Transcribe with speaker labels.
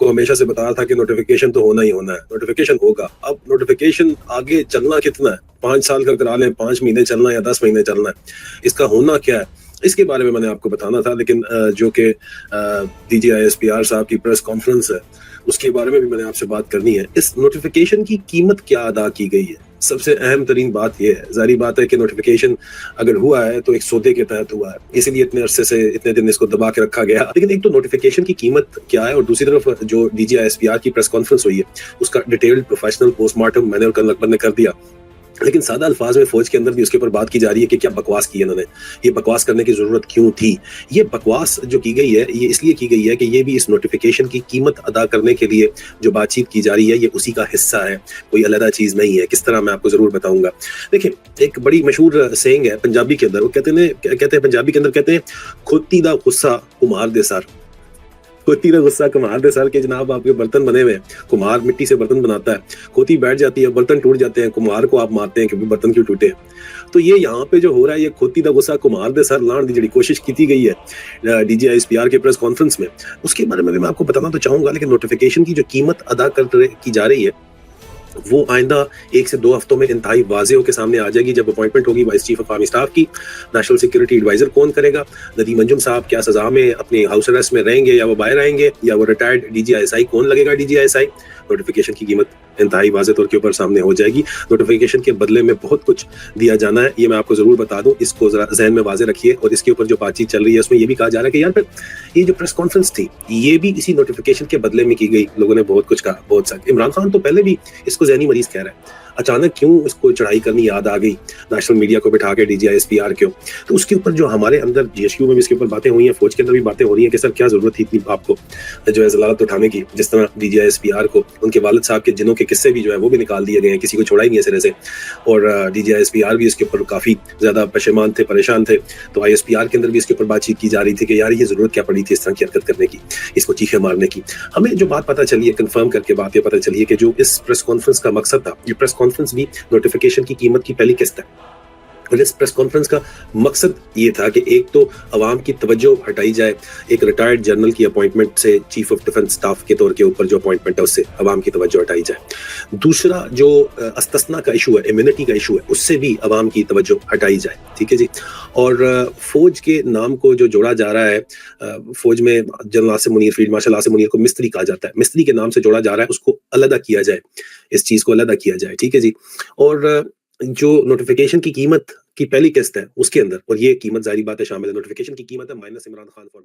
Speaker 1: आपको हमेशा से बताया था कि नोटिफिकेशन तो होना ही होना है, नोटिफिकेशन होगा। अब नोटिफिकेशन आगे चलना कितना है, 5 साल का करा लें, 5 महीने चलना है या 10 महीने चलना है, इसका होना क्या है, इसके बारे में मैंने आपको बताना था। लेकिन जो कि DGISPR साहब की प्रेस कॉन्फ्रेंस है, उसके बारे में भी मैंने आपसे बात करनी है। इस नोटिफिकेशन की कीमत क्या अदा की गई है, सबसे अहम तरीन बात यह है। जारी बात है कि नोटिफिकेशन अगर हुआ है तो एक सौदे के तहत हुआ है, इसीलिए इतने अरसे से इतने दिन इसको दबा के रखा गया। लेकिन एक तो नोटिफिकेशन की कीमत क्या है, और दूसरी तरफ जो DGISPR की प्रेस कॉन्फ्रेंस हुई है उसका डिटेल्ड प्रोफेशनल पोस्टमार्टम मैंने और कल अकबर ने कर दिया। लेकिन सादा अल्फाज में फौज के अंदर भी उसके ऊपर बात की जा रही है कि क्या बकवास की है इन्होंने, ये बकवास करने की जरूरत क्यों थी। ये बकवास जो की गई है ये इसलिए की गई है कि ये भी इस नोटिफिकेशन की कीमत अदा करने के लिए जो बातचीत की जा रही है ये उसी का हिस्सा है, कोई अलग चीज नहीं है। किस तरह मैं आपको जरूर बताऊंगा। देखिए, एक बड़ी मशहूर सेइंग है पंजाबी के अंदर, वो कहते हैं पंजाबी के अंदर कहते हैं, खोती दा गुस्सा कुम्हार दे सर। खोती का गुस्सा कुम्हार दे सर के जनाब आपके बर्तन बने हुए हैं, कुम्हार मिट्टी से बर्तन बनाता है, खोती बैठ जाती है, बर्तन टूट जाते हैं, कुम्हार को आप मारते हैं कि बर्तन क्यों टूटे। तो ये यहाँ पे जो हो रहा है, ये खोती का गुस्सा कुम्हार दे सर लाने की कोशिश की गई है DGISPR के प्रेस कॉन्फ्रेंस में, उसके बारे में भी मैं आपको बताना तो चाहूंगा। लेकिन नोटिफिकेशन की जो कीमत अदा की जा रही है वो आइंदा 1 से 2 हफ्तों में इंतहाई वाज़े होकर सामने आ जाएगी, जब अपॉइंटमेंट होगी vice chief of army staff की। नेशनल सिक्योरिटी एडवाइजर कौन करेगा, नदीम अंजुम साहब क्या सजा में अपने हाउस अरेस्ट में रहेंगे या वो बाहर आएंगे, या वो रिटायर्ड DGISI कौन लगेगा DGISI। नोटिफिकेशन की कीमत इंतहाई वाज़े तौर के ऊपर सामने हो जाएगी। नोटिफिकेशन के बदले में बहुत कुछ दिया जाना है, ये मैं आपको जरूर बता दूं, इसको जरा जहन में वाज़े रखिए। और इसके ऊपर जो बातचीत चल रही है उसमें ये भी कहा जा रहा है कि यार फिर ये जो प्रेस कॉन्फ्रेंस थी ये भी इसी नोटिफिकेशन के बदले में की गई। लोगों ने बहुत कुछ कहा, बहुत सा। इमरान खान तो पहले भी इसको ज़हनी मरीज कह रहा है, अचानक क्यों इसको चढ़ाई करनी याद आ गई नेशनल मीडिया को बिठा के DGISPR क्यों। तो उसके ऊपर जो हमारे अंदर GSU में भी इसके ऊपर बातें हुई हैं, फौज के अंदर भी बातें हो रही हैं कि सर क्या जरूरत थी इतनी आपको जो है जलालत उठाने की। जिस तरह DGISPR को उनके वालिद साहब के जिनों के किस्से भी जो है वो भी निकाल दिए गए हैं, किसी को छोड़ा ही नहीं है सिरे से। और DGISPR भी इसके ऊपर काफी ज्यादा पशेमान थे, परेशान थे। तो ISPR के अंदर भी इसके ऊपर बातचीत की जा रही थी कि यार ये जरूरत क्या पड़ी थी इस तरह की हरकत करने की, इसको चीखे मारने की। हमें जो बात पता चली है, कंफर्म करके बात ये पता चली है कि जो इस प्रेस कॉन्फ्रेंस का मकसद था, ये प्रेस कॉन्फ्रेंस भी नोटिफिकेशन की कीमत की पहली किस्त है। और इस प्रेस कॉन्फ्रेंस का मकसद ये था कि एक तो अवाम की तवज्जो हटाई जाए, एक रिटायर्ड जनरल की अपॉइंटमेंट से चीफ ऑफ डिफेंस स्टाफ के तौर के ऊपर जो अपॉइंटमेंट है उससे अवाम की तवज्जो हटाई जाए। दूसरा जो अस्तस्ना का इशू है, इम्यूनिटी का इशू है, उससे भी अवाम की तवज्जो हटाई जाए। ठीक है जी। और फौज के नाम को जो जोड़ा जा रहा है, फौज में general Asim Munir, field marshal Asim Munir को मिस्त्री कहा जाता है, मिस्त्री के नाम से जोड़ा जा रहा है, उसको अलग किया जाए, इस चीज को अलग किया जाए। ठीक है जी। और जो नोटिफिकेशन की कीमत की पहली किस्त है उसके अंदर, और ये कीमत जारी बात है शामिल है, नोटिफिकेशन की कीमत है -इमरान खान फॉर